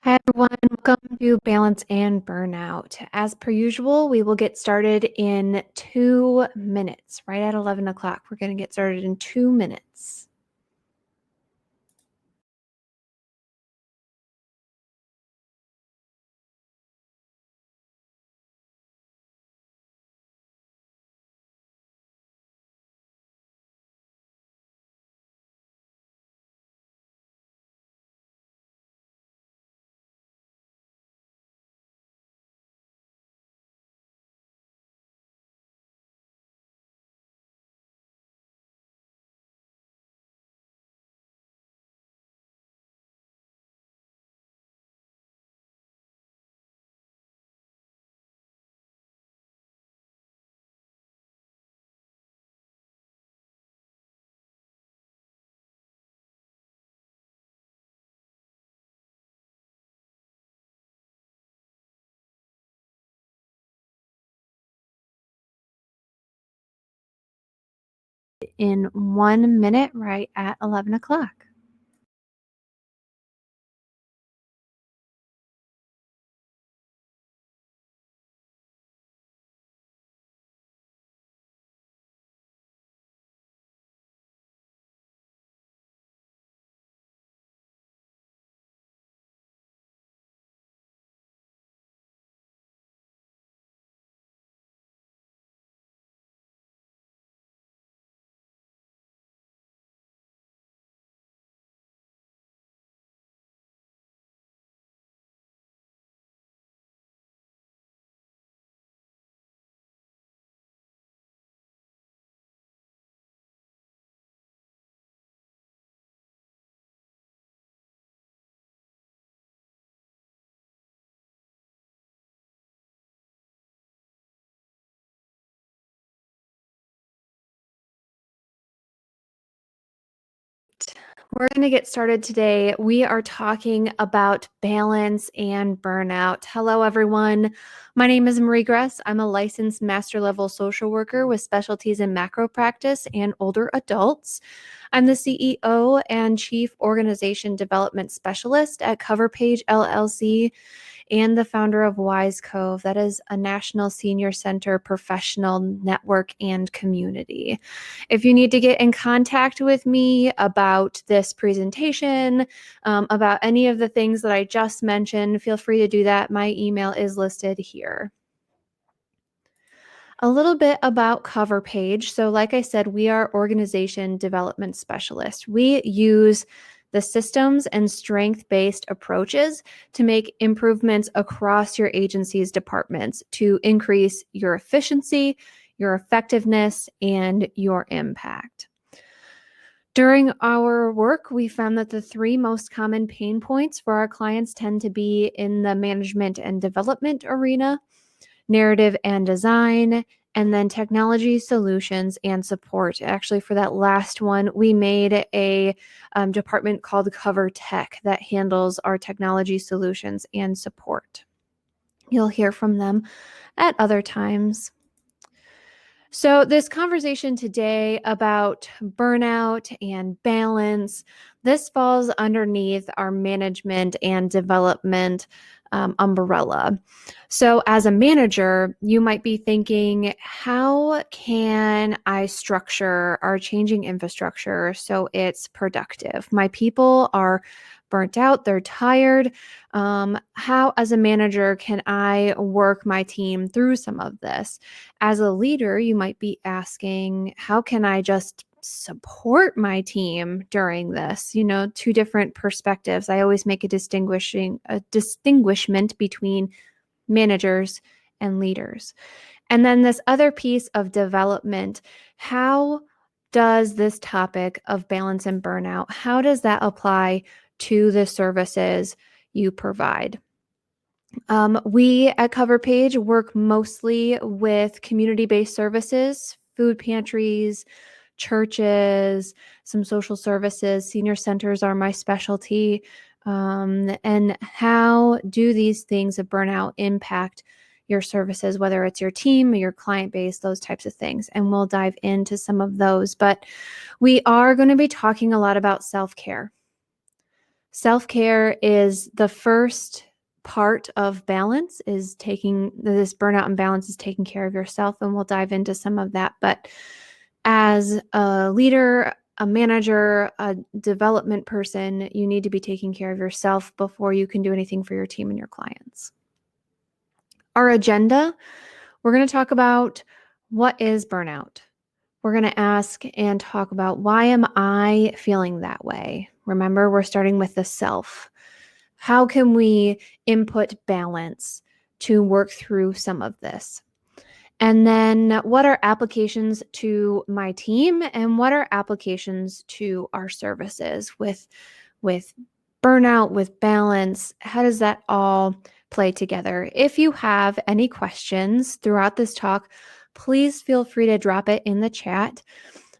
Hi everyone, welcome to Balance and Burnout. As per usual, we will get started in 2 minutes, right at 11 o'clock. We're going to get started in 2 minutes. In 1 minute, right at 11 o'clock. We're going to get started today. We are talking about balance and burnout. Hello, everyone. My name is Marie Gress. I'm a licensed master level social worker with specialties in macro practice and older adults. I'm the CEO and Chief Organization Development Specialist at CoverPage LLC and the founder of Wise Cove. That is a national senior center professional network and community. If you need to get in contact with me about this presentation, about any of the things that I just mentioned, feel free to do that. My email is listed here. A little bit about CoverPage. So, like I said, we are organization development specialists. We use the systems and strength-based approaches to make improvements across your agency's departments to increase your efficiency, your effectiveness, and your impact. During our work, we found that the three most common pain points for our clients tend to be in the management and development arena, narrative and design, and then technology solutions and support. Actually, for that last one, we made a department called Cover Tech that handles our technology solutions and support. You'll hear from them at other times. So, this conversation today about burnout and balance, this falls underneath our management and development umbrella. So, as a manager, you might be thinking, how can I structure our changing infrastructure so it's productive? My people are burnt out, they're tired. How, as a manager, can I work my team through some of this? As a leader, you might be asking, how can I just support my team during this? Two different perspectives. I always make a distinguishment between managers and leaders. And then this other piece of development, how does this topic of balance and burnout, how does that apply to the services you provide? We at CoverPage work mostly with community-based services, food pantries, churches, some social services. Senior centers are my specialty. And how do these things of burnout impact your services, whether it's your team or your client base, those types of things? And we'll dive into some of those. But we are going to be talking a lot about self-care. Self-care is the first part of balance, is taking this burnout and balance is taking care of yourself, and we'll dive into some of that. But as a leader, a manager, a development person, you need to be taking care of yourself before you can do anything for your team and your clients. Our agenda, we're going to talk about what is burnout. We're going to ask and talk about, why am I feeling that way? Remember, we're starting with the self. How can we input balance to work through some of this? And then what are applications to my team, and what are applications to our services with burnout, with balance? How does that all play together? If you have any questions throughout this talk, please feel free to drop it in the chat.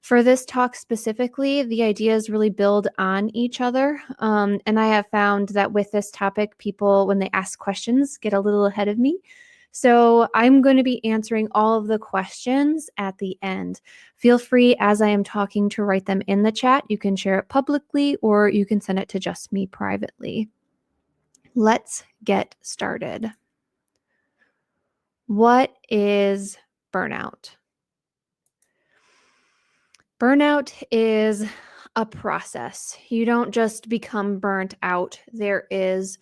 For this talk specifically, the ideas really build on each other. And I have found that with this topic, people, when they ask questions, get a little ahead of me. So I'm going to be answering all of the questions at the end. Feel free, as I am talking, to write them in the chat. You can share it publicly, or you can send it to just me privately. Let's get started. What is burnout? Burnout is a process. You don't just become burnt out. There is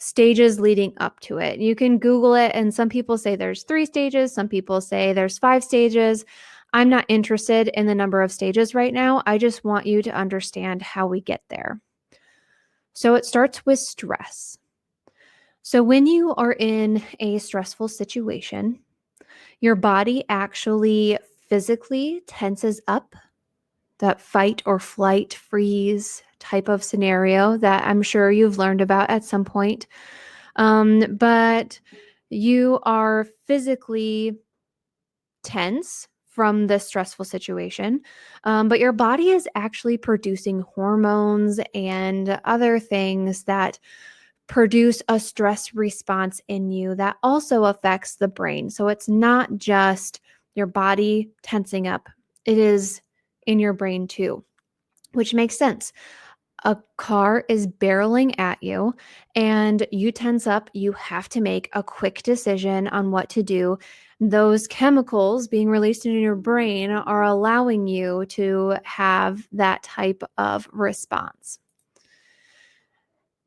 stages leading up to it. You can Google it, and some people say there's 3 stages. Some people say there's 5 stages. I'm not interested in the number of stages right now. I just want you to understand how we get there. So it starts with stress. So when you are in a stressful situation, your body actually physically tenses up, that fight or flight, freeze type of scenario that I'm sure you've learned about at some point. But you are physically tense from this stressful situation, but your body is actually producing hormones and other things that produce a stress response in you that also affects the brain. So it's not just your body tensing up, it is in your brain too, which makes sense. A car is barreling at you and you tense up, you have to make a quick decision on what to do. Those chemicals being released in your brain are allowing you to have that type of response.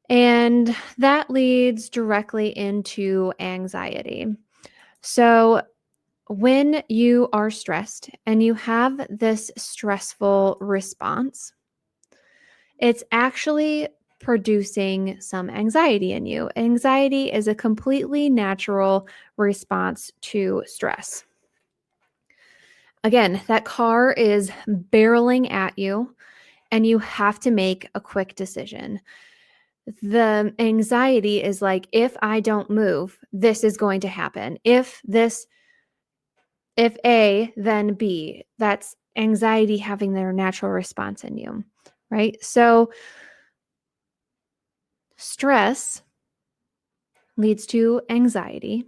And that leads directly into anxiety. So when you are stressed and you have this stressful response, it's actually producing some anxiety in you. Anxiety is a completely natural response to stress. Again, that car is barreling at you and you have to make a quick decision. The anxiety is like, if I don't move, this is going to happen. If A, then B. That's anxiety having their natural response in you, right? So stress leads to anxiety.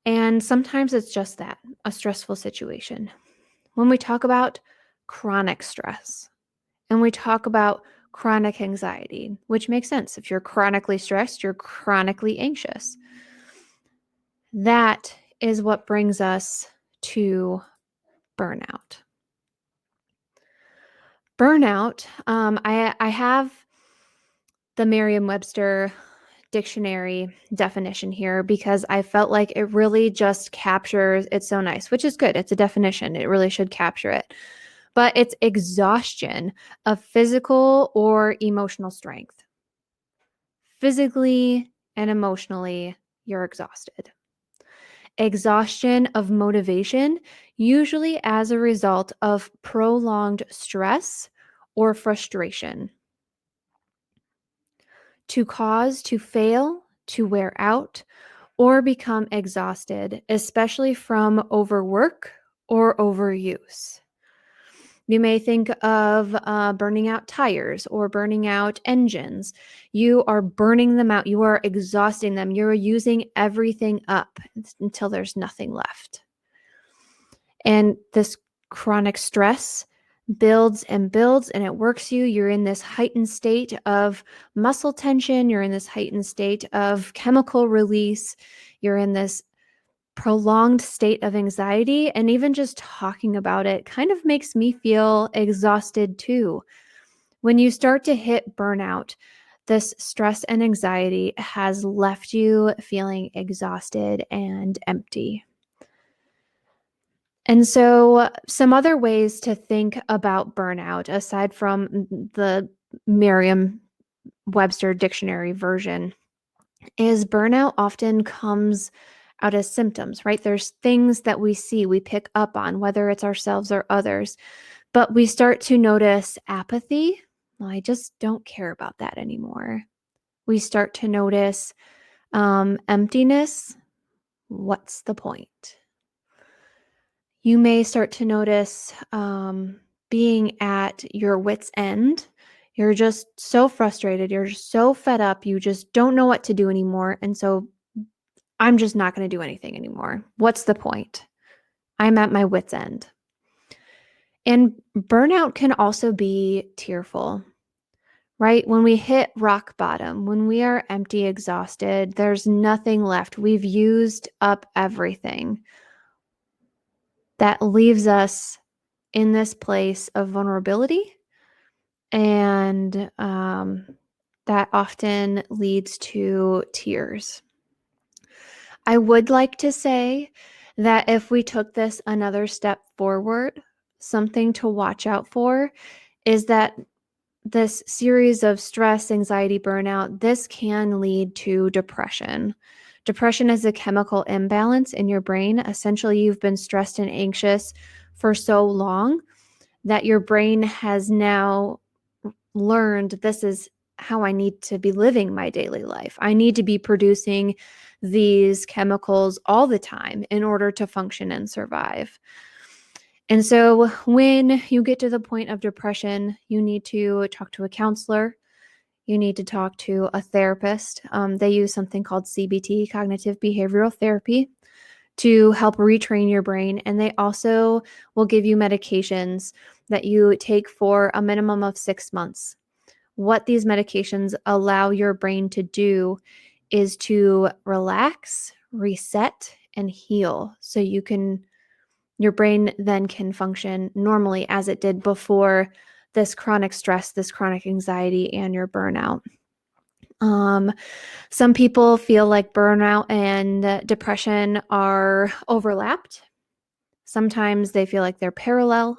And sometimes it's just that, a stressful situation. When we talk about chronic stress and we talk about chronic anxiety, which makes sense. If you're chronically stressed, you're chronically anxious. That is what brings us to burnout. Burnout, I have the Merriam-Webster dictionary definition here because I felt like it really just captures, it's so nice, which is good. It's a definition. It really should capture it. But it's exhaustion of physical or emotional strength. Physically and emotionally, you're exhausted. Exhaustion of motivation, usually as a result of prolonged stress or frustration. To cause to fail, to wear out, or become exhausted, especially from overwork or overuse. You may think of burning out tires or burning out engines. You are burning them out. You are exhausting them. You're using everything up until there's nothing left. And this chronic stress, builds and builds and it works you. You're in this heightened state of muscle tension. You're in this heightened state of chemical release. You're in this prolonged state of anxiety. And even just talking about it kind of makes me feel exhausted too. When you start to hit burnout, this stress and anxiety has left you feeling exhausted and empty. And so, some other ways to think about burnout, aside from the Merriam Webster dictionary version, is burnout often comes out as symptoms, right? There's things that we see, we pick up on, whether it's ourselves or others, but we start to notice apathy. Well, I just don't care about that anymore. We start to notice emptiness. What's the point? You may start to notice being at your wit's end. You're just so frustrated. You're just so fed up. You just don't know what to do anymore. And so I'm just not going to do anything anymore. What's the point? I'm at my wit's end. And burnout can also be tearful, right? When we hit rock bottom, when we are empty, exhausted, there's nothing left. We've used up everything. That leaves us in this place of vulnerability. And that often leads to tears. I would like to say that if we took this another step forward, something to watch out for is that this series of stress, anxiety, burnout, this can lead to depression. Depression is a chemical imbalance in your brain. Essentially, you've been stressed and anxious for so long that your brain has now learned this is how I need to be living my daily life. I need to be producing these chemicals all the time in order to function and survive. And so when you get to the point of depression, you need to talk to a counselor. You need to talk to a therapist. They use something called CBT, cognitive behavioral therapy, to help retrain your brain. And they also will give you medications that you take for a minimum of 6 months. What these medications allow your brain to do is to relax, reset, and heal so your brain then can function normally as it did before this chronic stress, this chronic anxiety, and your burnout. Some people feel like burnout and depression are overlapped. Sometimes they feel like they're parallel.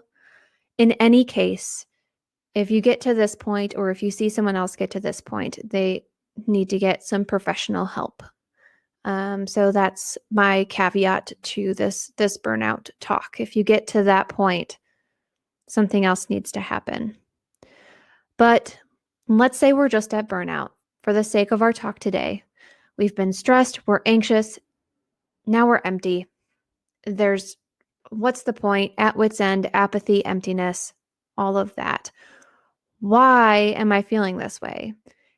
In any case, if you get to this point, or if you see someone else get to this point, they need to get some professional help. So that's my caveat to this burnout talk. If you get to that point, something else needs to happen. But let's say we're just at burnout. For the sake of our talk today, we've been stressed, we're anxious, now we're empty. What's the point? At wit's end, apathy, emptiness, all of that. Why am I feeling this way?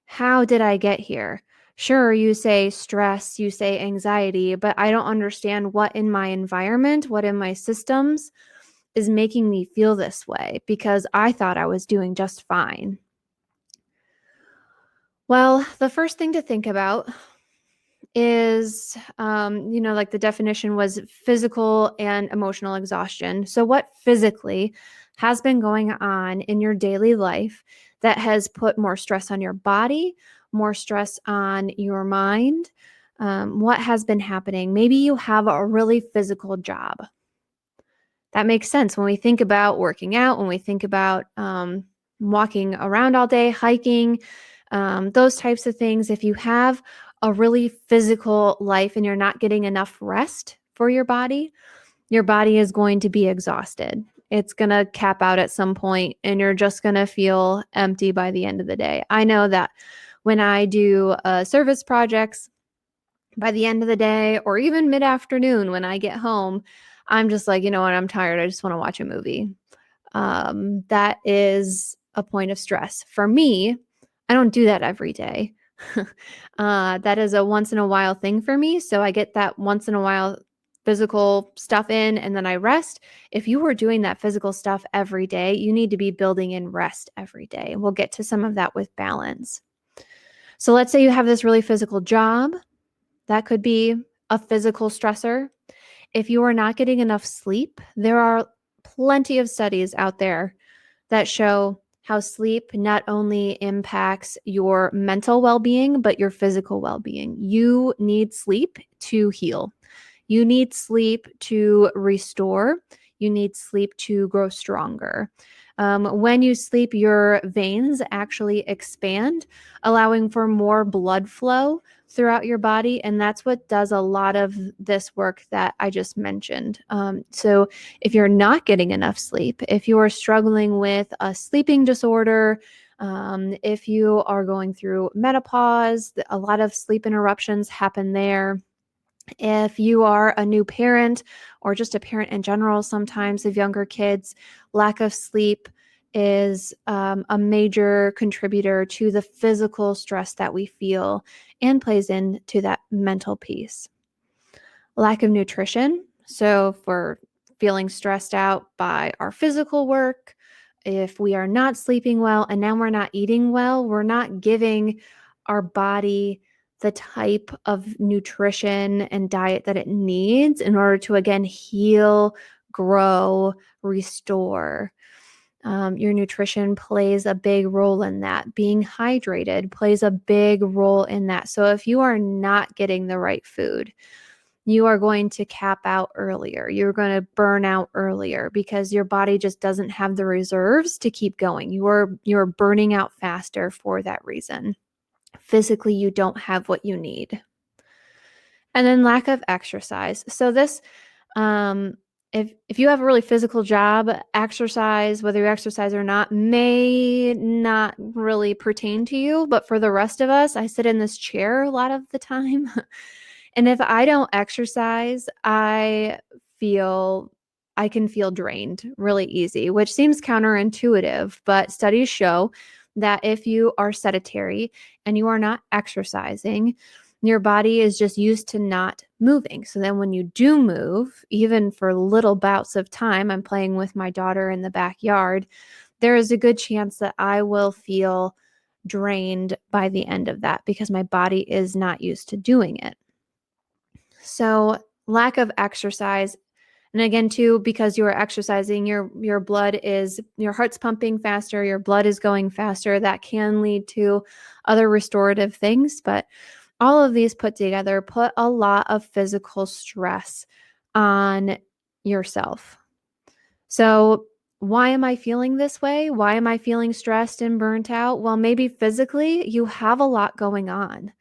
How did I get here? Sure, you say stress, you say anxiety, but I don't understand what in my environment, what in my systems is making me feel this way, because I thought I was doing just fine. Well, the first thing to think about is, like the definition was physical and emotional exhaustion. So, what physically has been going on in your daily life that has put more stress on your body, more stress on your mind? What has been happening? Maybe you have a really physical job. That makes sense when we think about working out, when we think about walking around all day, hiking, those types of things. If you have a really physical life and you're not getting enough rest for your body is going to be exhausted. It's going to cap out at some point and you're just going to feel empty by the end of the day. I know that when I do service projects, by the end of the day or even mid-afternoon when I get home, I'm just like, you know what, I'm tired. I just want to watch a movie. That is a point of stress. For me, I don't do that every day. That is a once in a while thing for me. So I get that once in a while physical stuff in and then I rest. If you are doing that physical stuff every day, you need to be building in rest every day. And we'll get to some of that with balance. So let's say you have this really physical job. That could be a physical stressor. If you are not getting enough sleep, there are plenty of studies out there that show how sleep not only impacts your mental well-being, but your physical well-being. You need sleep to heal. You need sleep to restore. You need sleep to grow stronger. When you sleep, your veins actually expand, allowing for more blood flow throughout your body. And that's what does a lot of this work that I just mentioned. So if you're not getting enough sleep, if you are struggling with a sleeping disorder, if you are going through menopause, a lot of sleep interruptions happen there. If you are a new parent or just a parent in general, sometimes of younger kids, lack of sleep is a major contributor to the physical stress that we feel and plays into that mental piece. Lack of nutrition. So, if we're feeling stressed out by our physical work, if we are not sleeping well and now we're not eating well, we're not giving our body the type of nutrition and diet that it needs in order to, again, heal, grow, restore. Your nutrition plays a big role in that. Being hydrated plays a big role in that. So if you are not getting the right food, you are going to cap out earlier. You're going to burn out earlier because your body just doesn't have the reserves to keep going. You're burning out faster for that reason. Physically, you don't have what you need. And then lack of exercise. So this if you have a really physical job, exercise, whether you exercise or not, may not really pertain to you. But for the rest of us, I sit in this chair a lot of the time. And if I don't exercise, I can feel drained really easy, which seems counterintuitive, but studies show that if you are sedentary and you are not exercising, your body is just used to not moving. So then when you do move, even for little bouts of time, I'm playing with my daughter in the backyard, there is a good chance that I will feel drained by the end of that because my body is not used to doing it. So lack of exercise, and again too, because you are exercising, your heart's pumping faster, your blood is going faster. That can lead to other restorative things, but all of these put together put a lot of physical stress on yourself. So why am I feeling this way? Why am I feeling stressed and burnt out? Well, maybe physically you have a lot going on.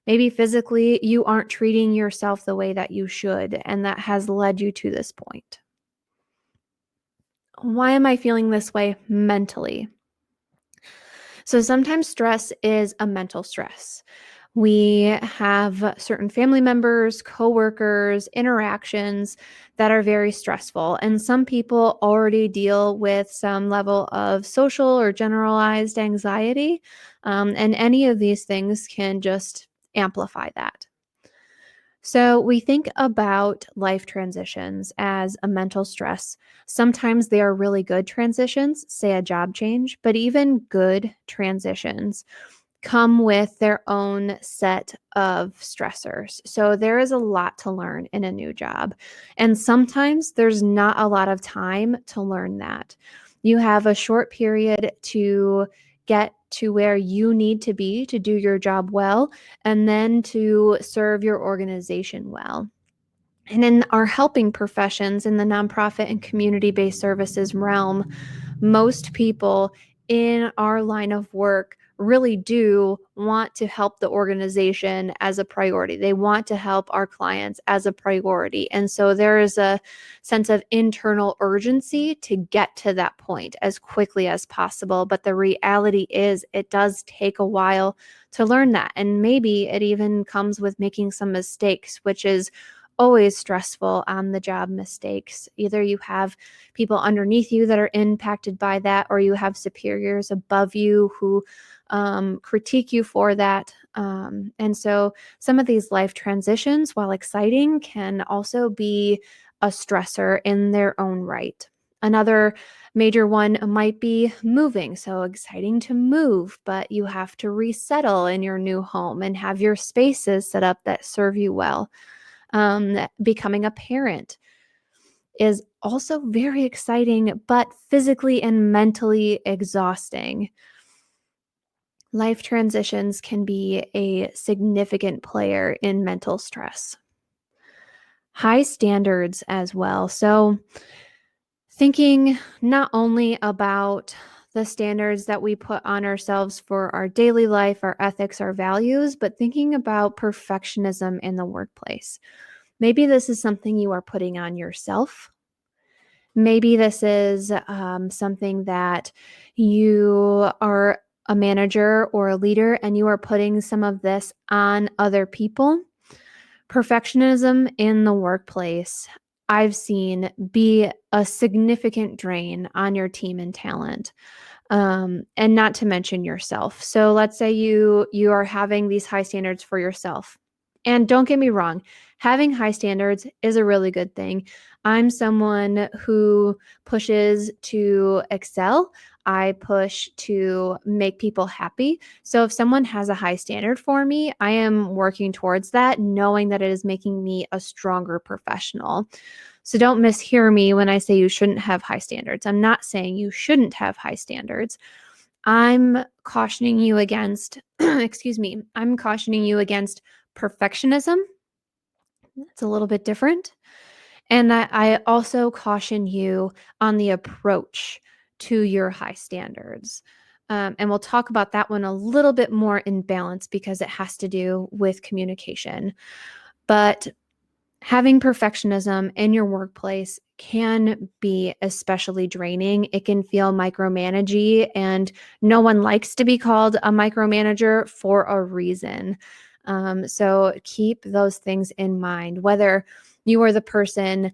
Maybe physically you aren't treating yourself the way that you should, and that has led you to this point. Why am I feeling this way mentally? So sometimes stress is a mental stress. We have certain family members, coworkers, interactions that are very stressful. And some people already deal with some level of social or generalized anxiety. And any of these things can just amplify that. So, we think about life transitions as a mental stress. Sometimes they are really good transitions, say a job change, but even good transitions come with their own set of stressors. So, there is a lot to learn in a new job. And sometimes there's not a lot of time to learn that. You have a short period to get to where you need to be to do your job well and then to serve your organization well. And in our helping professions in the nonprofit and community based services realm, most people in our line of work really do want to help the organization as a priority. They want to help our clients as a priority. And so there is a sense of internal urgency to get to that point as quickly as possible. But the reality is, it does take a while to learn that. And maybe it even comes with making some mistakes, which is always stressful on the job mistakes. Either you have people underneath you that are impacted by that, or you have superiors above you who critique you for that. And so some of these life transitions, while exciting, can also be a stressor in their own right. Another major one might be moving. So exciting to move, but you have to resettle in your new home and have your spaces set up that serve you well. Becoming a parent is also very exciting, but physically and mentally exhausting. Life transitions can be a significant player in mental stress. High standards as well. So, thinking not only about the standards that we put on ourselves for our daily life, our ethics, our values, but thinking about perfectionism in the workplace. Maybe this is something you are putting on yourself. Maybe this is something that you are a manager or a leader and you are putting some of this on other people. Perfectionism in the workplace, I've seen be a significant drain on your team and talent. And not to mention yourself. So let's say you are having these high standards for yourself. And don't get me wrong, having high standards is a really good thing. I'm someone who pushes to excel. I push to make people happy. So if someone has a high standard for me, I am working towards that, knowing that it is making me a stronger professional. So don't mishear me when I say you shouldn't have high standards. I'm not saying you shouldn't have high standards. I'm cautioning you against, excuse me, I'm cautioning you against perfectionism. It's a little bit different. And I also caution you on the approach to your high standards. And we'll talk about that one a little bit more in balance because it has to do with communication. But having perfectionism in your workplace can be especially draining. It can feel micromanagey, and no one likes to be called a micromanager for a reason. So keep those things in mind, whether you are the person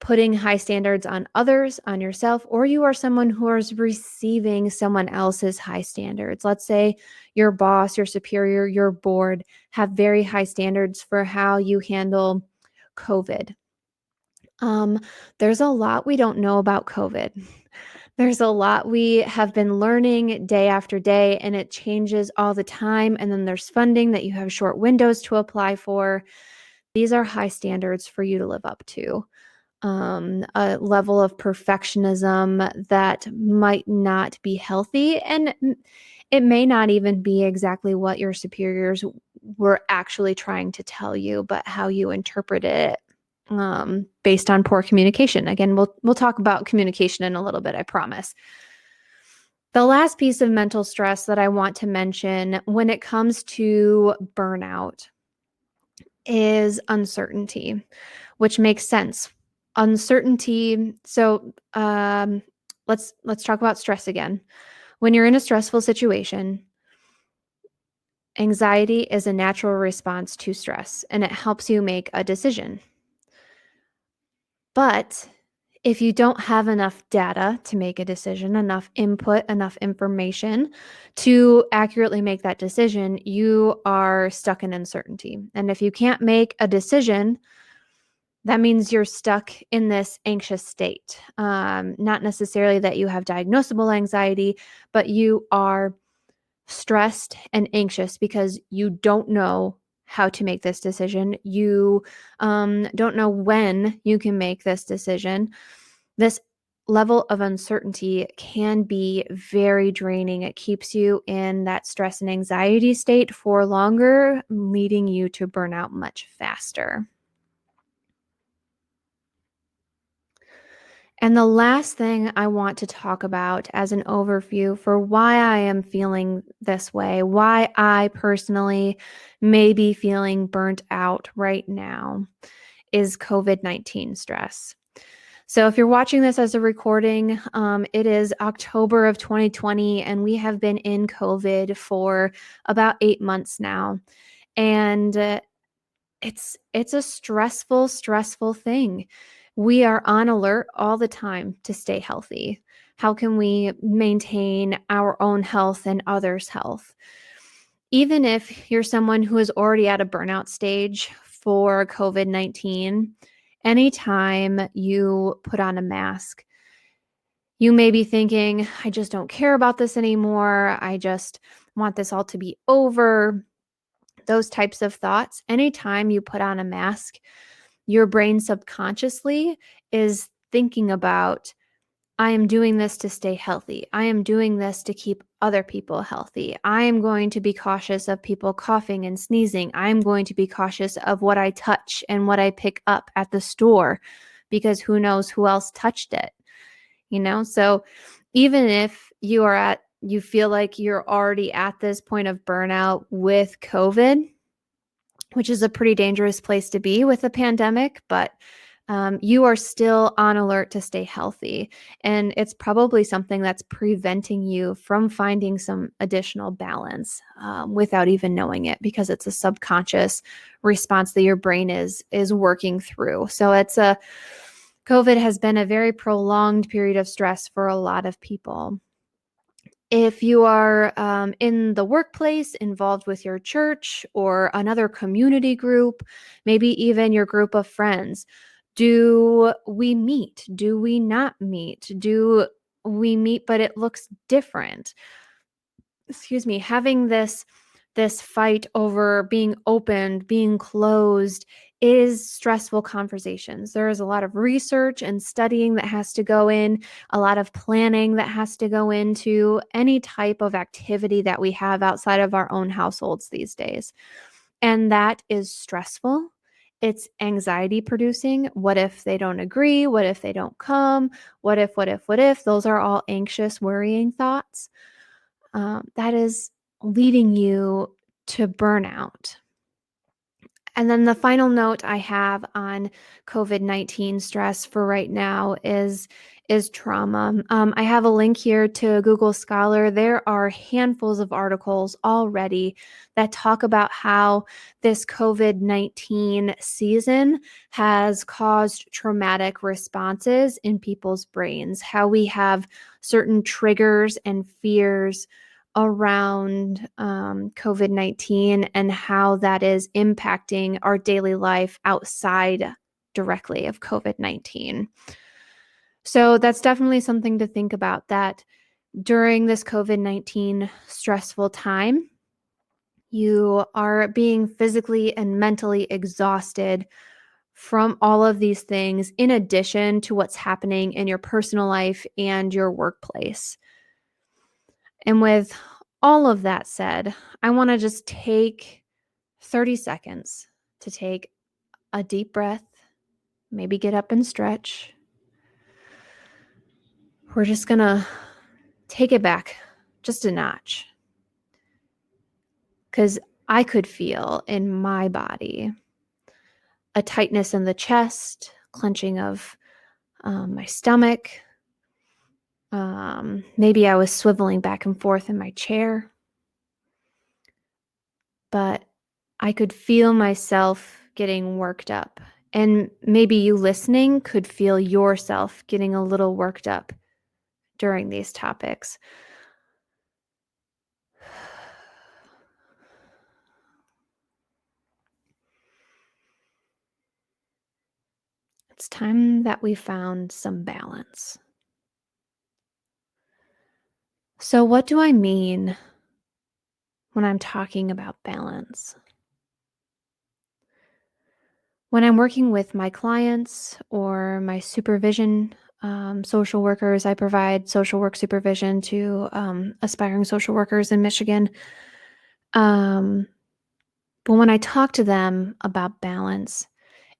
putting high standards on others, on yourself, or you are someone who is receiving someone else's high standards. Let's say your boss, your superior, your board have very high standards for how you handle COVID. Um, there's a lot we don't know about COVID. There's a lot we have been learning day after day, and it changes all the time. And then there's funding that you have short windows to apply for. These are high standards for you to live up to. A level of perfectionism that might not be healthy, and it may not even be exactly what your superiors were actually trying to tell you, but how you interpret it based on poor communication. Again, we'll talk about communication in a little bit, I promise. The last piece of mental stress that I want to mention when it comes to burnout is uncertainty, which makes sense. Uncertainty. So let's talk about stress again. When you're in a stressful situation, anxiety is a natural response to stress, and it helps you make a decision. But if you don't have enough data to make a decision, enough input, enough information to accurately make that decision, you are stuck in uncertainty. And if you can't make a decision, that means you're stuck in this anxious state. Not necessarily that you have diagnosable anxiety, but you are stressed and anxious because you don't know how to make this decision. You don't know when you can make this decision. This level of uncertainty can be very draining. It keeps you in that stress and anxiety state for longer, leading you to burnout much faster. And the last thing I want to talk about as an overview for why I am feeling this way, why I personally may be feeling burnt out right now, is COVID-19 stress. So if you're watching this as a recording, it is October of 2020, and we have been in COVID for about 8 months now. And it's a stressful thing. We are on alert all the time to stay healthy. How can we maintain our own health and others' health? Even if you're someone who is already at a burnout stage for COVID-19, anytime you put on a mask, you may be thinking, I just don't care about this anymore. I just want this all to be over. Those types of thoughts. Anytime you put on a mask, your brain subconsciously is thinking about, I am doing this to stay healthy. I am doing this to keep other people healthy. I am going to be cautious of people coughing and sneezing. I'm going to be cautious of what I touch and what I pick up at the store because who knows who else touched it, So even if you feel like you're already at this point of burnout with COVID, which is a pretty dangerous place to be with a pandemic, but you are still on alert to stay healthy. And it's probably something that's preventing you from finding some additional balance without even knowing it, because it's a subconscious response that your brain is working through. So COVID has been a very prolonged period of stress for a lot of people. If you are in the workplace, involved with your church or another community group, maybe even your group of friends, do we meet? Do we not meet? Do we meet, but it looks different? Excuse me, having this fight over being opened, being closed is stressful conversations. There is a lot of research and studying that has to go in, a lot of planning that has to go into any type of activity that we have outside of our own households these days. And that is stressful. It's anxiety producing. What if they don't agree? What if they don't come? What if, what if, what if? Those are all anxious, worrying thoughts. That is leading you to burnout. And then the final note I have on COVID-19 stress for right now is trauma. I have a link here to Google Scholar. There are handfuls of articles already that talk about how this COVID-19 season has caused traumatic responses in people's brains, how we have certain triggers and fears around COVID-19 and how that is impacting our daily life outside directly of COVID-19. So that's definitely something to think about, that during this COVID-19 stressful time, you are being physically and mentally exhausted from all of these things, in addition to what's happening in your personal life and your workplace. And with all of that said, I want to just take 30 seconds to take a deep breath, maybe get up and stretch. We're just going to take it back just a notch, because I could feel in my body a tightness in the chest, clenching of my stomach. Maybe I was swiveling back and forth in my chair, but I could feel myself getting worked up. And maybe you listening could feel yourself getting a little worked up during these topics. It's time that we found some balance. So, what do I mean when I'm talking about balance? When I'm working with my clients or my supervision social workers, I provide social work supervision to aspiring social workers in Michigan. But when I talk to them about balance,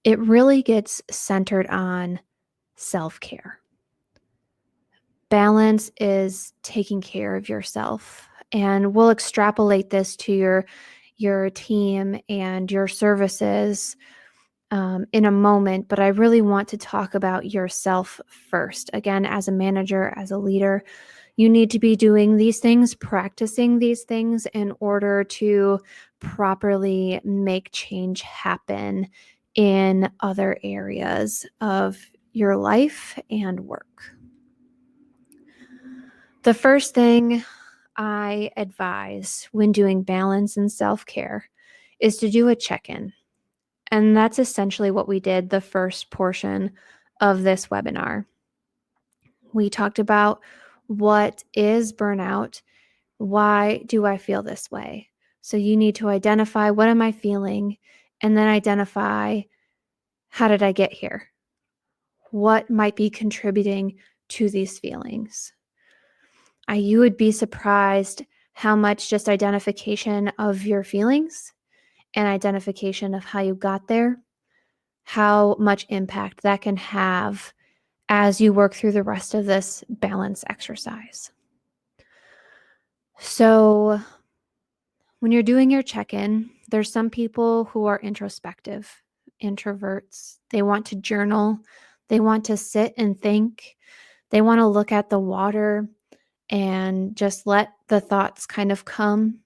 it really gets centered on self-care. Balance is taking care of yourself. And we'll extrapolate this to your team and your services in a moment, but I really want to talk about yourself first. Again, as a manager, as a leader, you need to be doing these things, practicing these things in order to properly make change happen in other areas of your life and work. The first thing I advise when doing balance and self-care is to do a check-in. And that's essentially what we did the first portion of this webinar. We talked about what is burnout. Why do I feel this way? So you need to identify what am I feeling, and then identify how did I get here? What might be contributing to these feelings? You would be surprised how much just identification of your feelings and identification of how you got there, how much impact that can have as you work through the rest of this balance exercise. So when you're doing your check-in, there's some people who are introspective, introverts. They want to journal. They want to sit and think. They want to look at the water and just let the thoughts kind of come.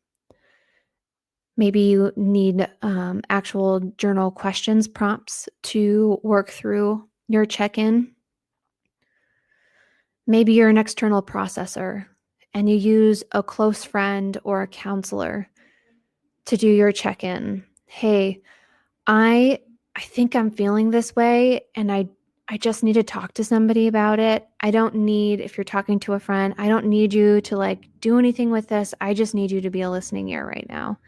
Maybe you need actual journal questions, prompts to work through your check-in. Maybe you're an external processor and you use a close friend or a counselor to do your check-in. Hey, I think I'm feeling this way and I just need to talk to somebody about it. I don't need, if you're talking to a friend, I don't need you to do anything with this. I just need you to be a listening ear right now.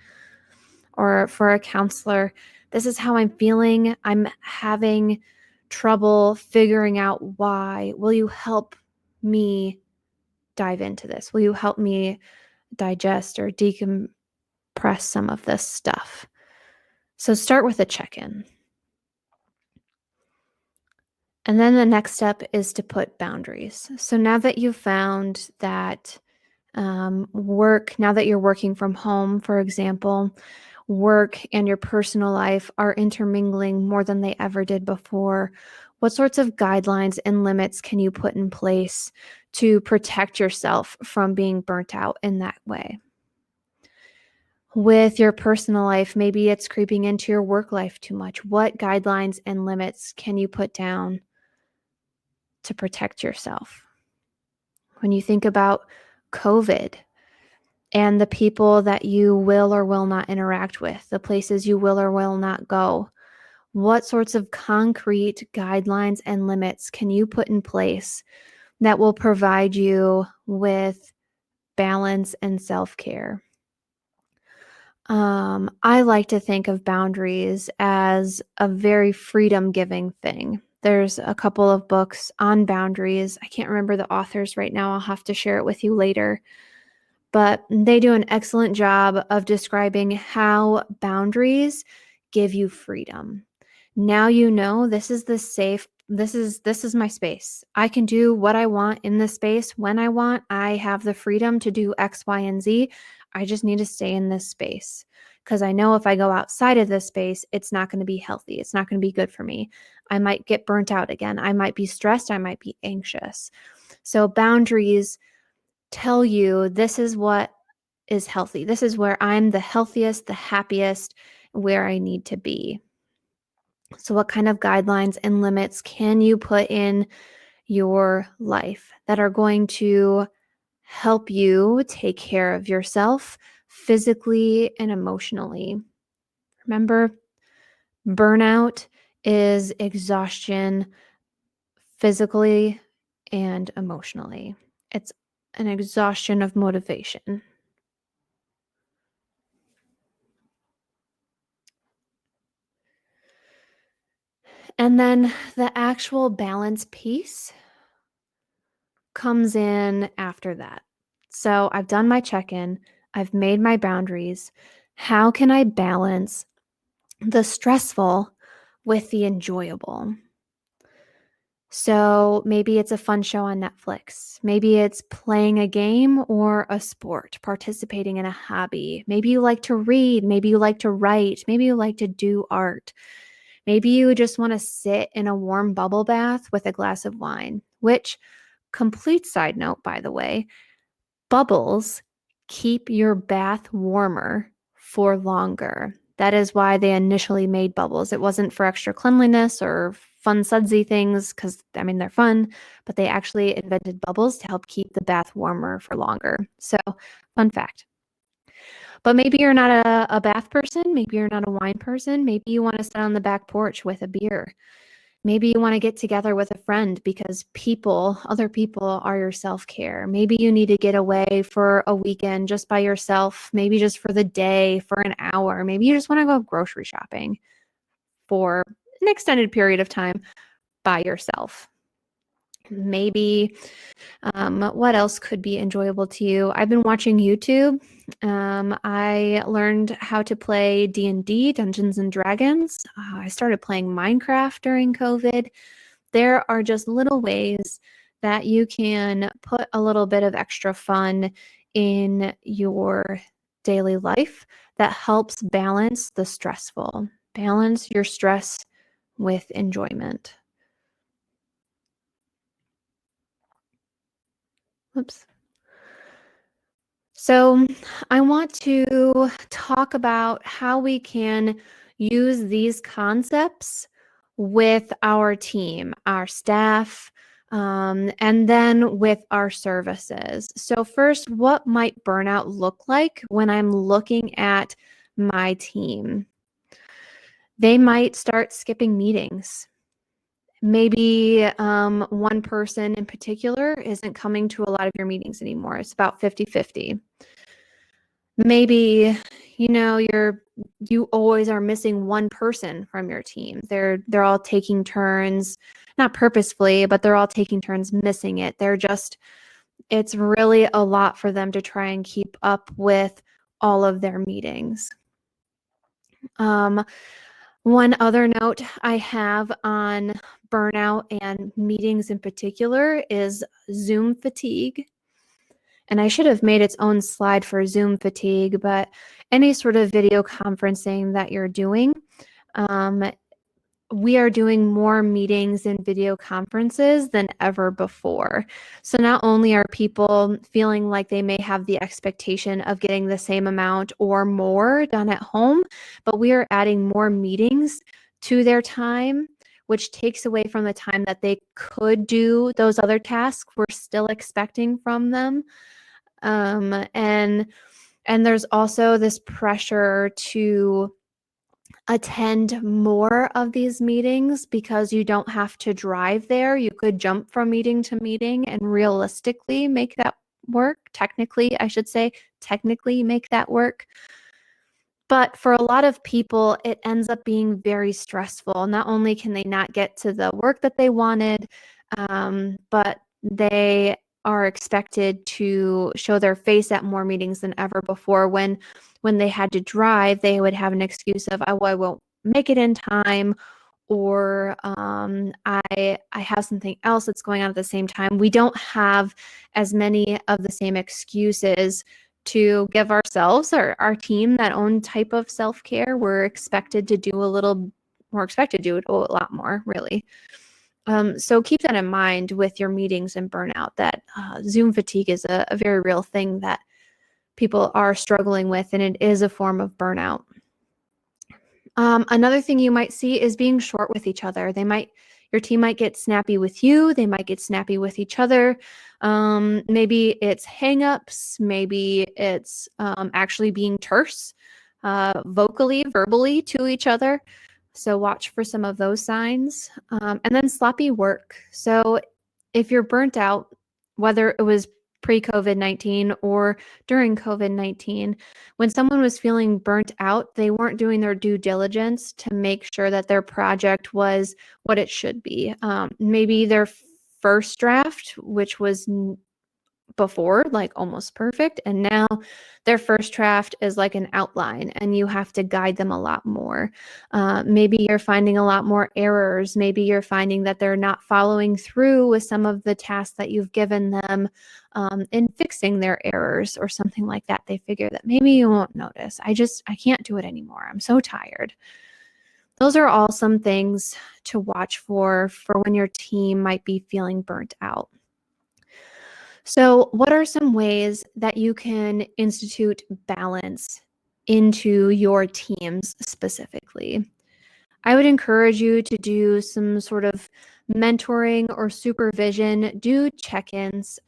Or for a counselor, this is how I'm feeling. I'm having trouble figuring out why. Will you help me dive into this? Will you help me digest or decompress some of this stuff? So start with a check-in. And then the next step is to put boundaries. So now that you've found that now that you're working from home, for example, work and your personal life are intermingling more than they ever did before, what sorts of guidelines and limits can you put in place to protect yourself from being burnt out in that way? With your personal life, maybe it's creeping into your work life too much. What guidelines and limits can you put down to protect yourself? When you think about COVID and the people that you will or will not interact with, the places you will or will not go, what sorts of concrete guidelines and limits can you put in place that will provide you with balance and self-care? I like to think of boundaries as a very freedom-giving thing. There's a couple of books on boundaries. I can't remember the authors right now. I'll have to share it with you later. But they do an excellent job of describing how boundaries give you freedom. Now you know this is my space. I can do what I want in this space when I want. I have the freedom to do X, Y, and Z. I just need to stay in this space because I know if I go outside of this space, it's not going to be healthy. It's not going to be good for me. I might get burnt out again. I might be stressed. I might be anxious. So boundaries tell you this is what is healthy. This is where I'm the healthiest, the happiest, where I need to be. So what kind of guidelines and limits can you put in your life that are going to help you take care of yourself physically and emotionally? Remember, burnout is exhaustion physically and emotionally. It's an exhaustion of motivation. And then the actual balance piece comes in after that. So I've done my check-in, I've made my boundaries. How can I balance the stressful with the enjoyable? So maybe it's a fun show on Netflix. Maybe it's playing a game or a sport, participating in a hobby. Maybe you like to read. Maybe you like to write. Maybe you like to do art. Maybe you just want to sit in a warm bubble bath with a glass of wine, which, complete side note, by the way, bubbles keep your bath warmer for longer. That is why they initially made bubbles. It wasn't for extra cleanliness or fun sudsy things because, I mean, they're fun, but they actually invented bubbles to help keep the bath warmer for longer. So, fun fact. But maybe you're not a bath person. Maybe you're not a wine person. Maybe you want to sit on the back porch with a beer. Maybe you want to get together with a friend because other people are your self-care. Maybe you need to get away for a weekend just by yourself, maybe just for the day, for an hour. Maybe you just want to go grocery shopping for an extended period of time by yourself. Maybe what else could be enjoyable to you? I've been watching YouTube. I learned how to play D&D, Dungeons and Dragons. I started playing Minecraft during COVID. There are just little ways that you can put a little bit of extra fun in your daily life that helps balance the stressful. Balance your stress with enjoyment. Oops. So, I want to talk about how we can use these concepts with our team, our staff, and then with our services. So, first, what might burnout look like when I'm looking at my team? They might start skipping meetings. Maybe one person in particular isn't coming to a lot of your meetings anymore. It's about 50-50. Maybe, you always are missing one person from your team. They're all taking turns, not purposefully, but they're all taking turns missing it. It's really a lot for them to try and keep up with all of their meetings. One other note I have on burnout and meetings in particular is Zoom fatigue. And I should have made its own slide for Zoom fatigue, but any sort of video conferencing that you're doing, we are doing more meetings and video conferences than ever before. So not only are people feeling like they may have the expectation of getting the same amount or more done at home, but we are adding more meetings to their time, which takes away from the time that they could do those other tasks we're still expecting from them. And there's also this pressure to attend more of these meetings because you don't have to drive there. You could jump from meeting to meeting and realistically make that work. Technically, I should say, technically make that work. But for a lot of people, it ends up being very stressful. Not only can they not get to the work that they wanted, but they are expected to show their face at more meetings than ever before. When they had to drive, they would have an excuse of, oh, I won't make it in time, or I have something else that's going on at the same time. We don't have as many of the same excuses to give ourselves or our team that own type of self-care. We're expected to do it a lot more, really. So keep that in mind with your meetings and burnout, that Zoom fatigue is a very real thing that people are struggling with, and it is a form of burnout. Another thing you might see is being short with each other. Your team might get snappy with you. They might get snappy with each other. Maybe it's hangups. Maybe it's actually being terse, verbally to each other. So watch for some of those signs. And then sloppy work. So if you're burnt out, whether it was pre-COVID-19 or during COVID-19, when someone was feeling burnt out, they weren't doing their due diligence to make sure that their project was what it should be. Maybe their first draft, which was before like almost perfect, and now their first draft is like an outline and you have to guide them a lot more. Maybe you're finding a lot more errors. Maybe you're finding that they're not following through with some of the tasks that you've given them in fixing their errors or something like that. They figure that maybe you won't notice. I can't do it anymore. I'm so tired. Those are all some things to watch for when your team might be feeling burnt out. So, what are some ways that you can institute balance into your teams specifically? I would encourage you to do some sort of mentoring or supervision, do check-ins.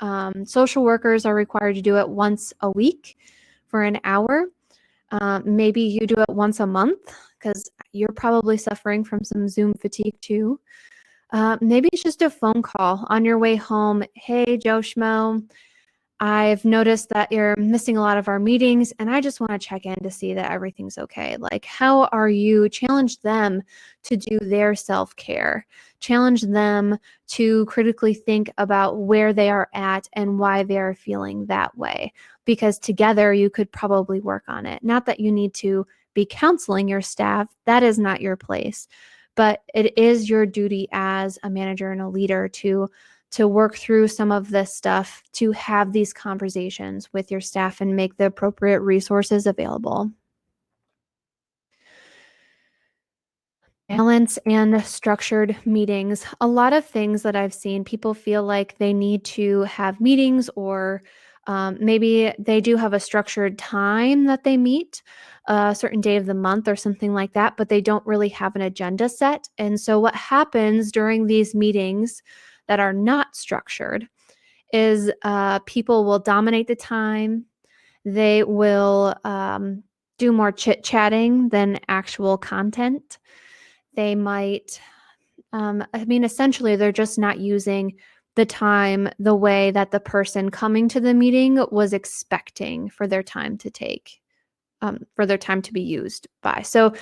Social workers are required to do it once a week for an hour. Maybe you do it once a month because you're probably suffering from some Zoom fatigue too. Maybe it's just a phone call on your way home. Hey, Joe Schmo, I've noticed that you're missing a lot of our meetings, and I just want to check in to see that everything's okay. Like, how are you? Challenge them to do their self-care. Challenge them to critically think about where they are at and why they are feeling that way. Because together you could probably work on it. Not that you need to be counseling your staff, that is not your place. But it is your duty as a manager and a leader to work through some of this stuff, to have these conversations with your staff and make the appropriate resources available. Balance and structured meetings. A lot of things that I've seen, people feel like they need to have meetings, or maybe they do have a structured time that they meet, a certain day of the month or something like that, but they don't really have an agenda set. And so what happens during these meetings that are not structured is people will dominate the time. They will do more chit chatting than actual content. They might, essentially, they're just not using the time the way that the person coming to the meeting was expecting for their time to take. For their time to be used by. So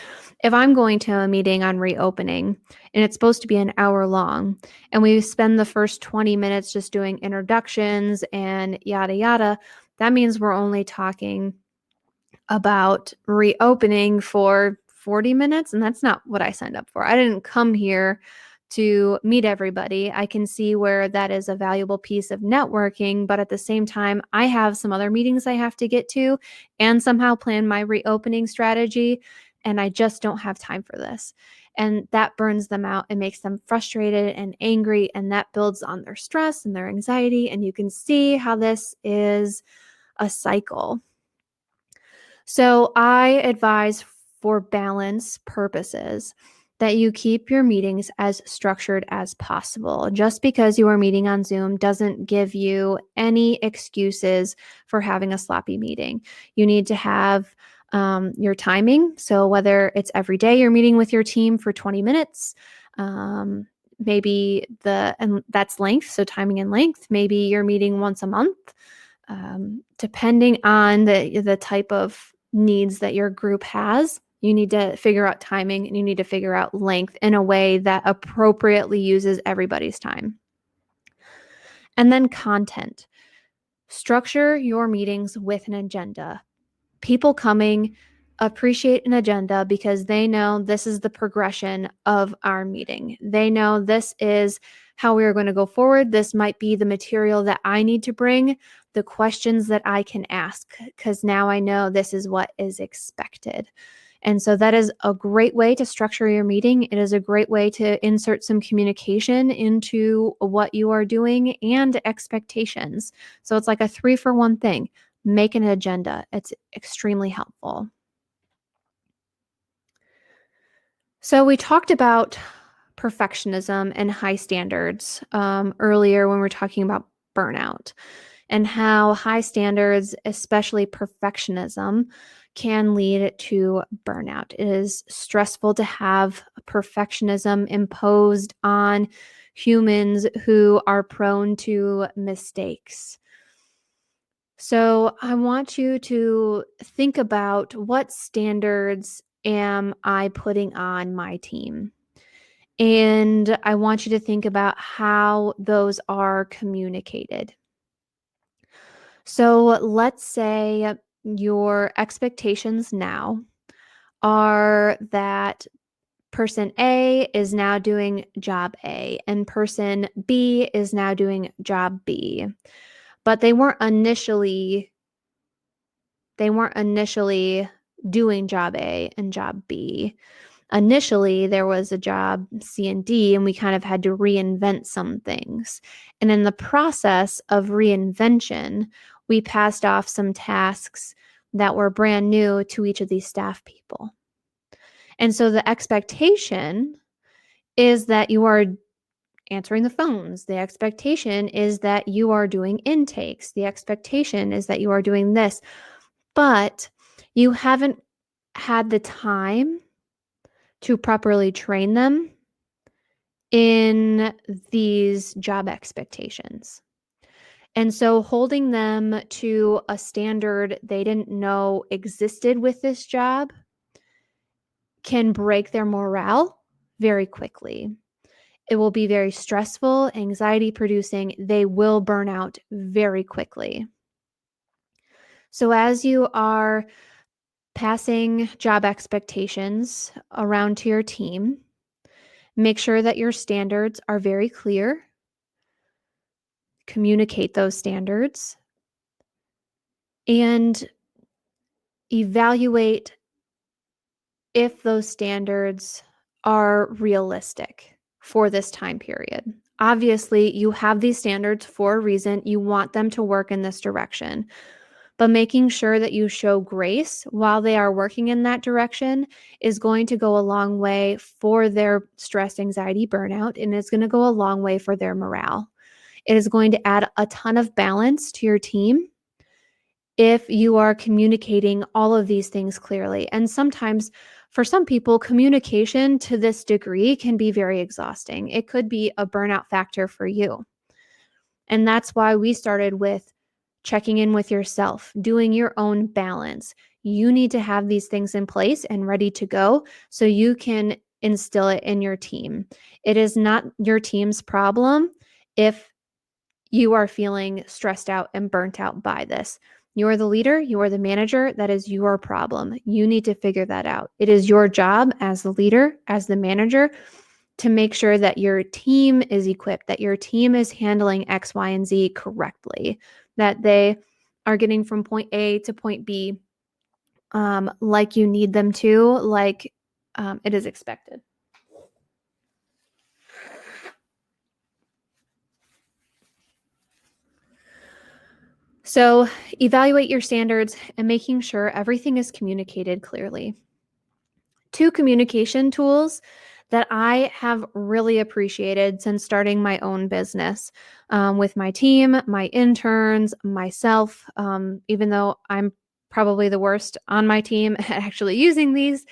if I'm going to a meeting on reopening and it's supposed to be an hour long, and we spend the first 20 minutes just doing introductions and yada yada, that means we're only talking about reopening for 40 minutes, and that's not what I signed up for. I didn't come here to meet everybody. I can see where that is a valuable piece of networking, but at the same time, I have some other meetings I have to get to and somehow plan my reopening strategy, and I just don't have time for this. And that burns them out and makes them frustrated and angry, and that builds on their stress and their anxiety, and you can see how this is a cycle. So I advise, for balance purposes, that you keep your meetings as structured as possible. Just because you are meeting on Zoom doesn't give you any excuses for having a sloppy meeting. You need to have your timing. So whether it's every day you're meeting with your team for 20 minutes, and that's length, so timing and length. Maybe you're meeting once a month, depending on the type of needs that your group has. You need to figure out timing, and you need to figure out length in a way that appropriately uses everybody's time. And then content. Structure your meetings with an agenda. People coming appreciate an agenda because they know this is the progression of our meeting. They know this is how we are going to go forward. This might be the material that I need to bring, the questions that I can ask, because now I know this is what is expected. And so that is a great way to structure your meeting. It is a great way to insert some communication into what you are doing and expectations. So it's like a 3-for-1 thing. Make an agenda. It's extremely helpful. So we talked about perfectionism and high standards earlier when we were talking about burnout, and how high standards, especially perfectionism, can lead to burnout. It is stressful to have perfectionism imposed on humans who are prone to mistakes. So I want you to think about, what standards am I putting on my team? And I want you to think about how those are communicated. So let's say your expectations now are that person A is now doing job A and person B is now doing job B. But they weren't initially doing job A and job B. Initially, there was a job C and D, and we kind of had to reinvent some things. And in the process of reinvention, we passed off some tasks that were brand new to each of these staff people. And so the expectation is that you are answering the phones. The expectation is that you are doing intakes. The expectation is that you are doing this, but you haven't had the time to properly train them in these job expectations. And so holding them to a standard they didn't know existed with this job can break their morale very quickly. It will be very stressful, anxiety producing. They will burn out very quickly. So as you are passing job expectations around to your team, make sure that your standards are very clear. Communicate those standards and evaluate if those standards are realistic for this time period. Obviously, you have these standards for a reason. You want them to work in this direction, but making sure that you show grace while they are working in that direction is going to go a long way for their stress, anxiety, burnout, and it's going to go a long way for their morale. It is going to add a ton of balance to your team if you are communicating all of these things clearly. And sometimes for some people, communication to this degree can be very exhausting. It could be a burnout factor for you. And that's why we started with checking in with yourself, doing your own balance. You need to have these things in place and ready to go so you can instill it in your team. It is not your team's problem if you are feeling stressed out and burnt out by this. You are the leader, you are the manager, that is your problem. You need to figure that out. It is your job as the leader, as the manager, to make sure that your team is equipped, that your team is handling X, Y, and Z correctly, that they are getting from point A to point B like you need them to, like it is expected. So evaluate your standards and making sure everything is communicated clearly. 2 communication tools that I have really appreciated since starting my own business with my team, my interns, myself, even though I'm probably the worst on my team at actually using these.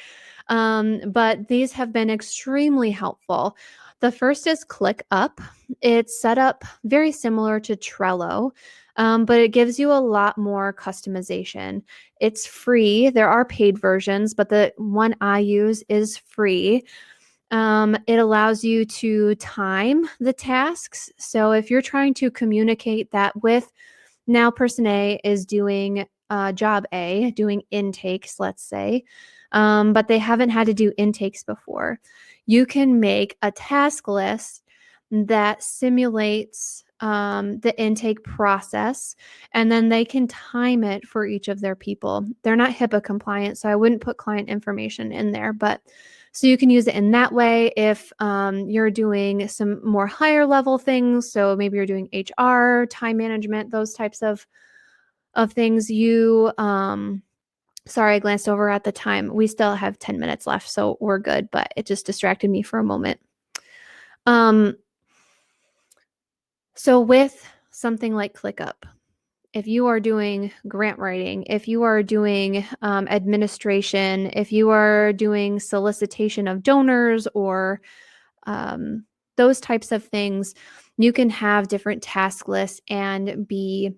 But these have been extremely helpful. The first is ClickUp. It's set up very similar to Trello, but it gives you a lot more customization. It's free. There are paid versions, but the one I use is free. It allows you to time the tasks. So if you're trying to communicate that with now person A is doing job A, doing intakes, let's say, but they haven't had to do intakes before, you can make a task list that simulates the intake process, and then they can time it for each of their people. They're not HIPAA compliant, so I wouldn't put client information in there, but so you can use it in that way if you're doing some more higher level things. So maybe you're doing HR, time management, those types of things. Sorry, I glanced over at the time. We still have 10 minutes left, so we're good, but it just distracted me for a moment. So with something like ClickUp, if you are doing grant writing, if you are doing administration, if you are doing solicitation of donors or those types of things, you can have different task lists and be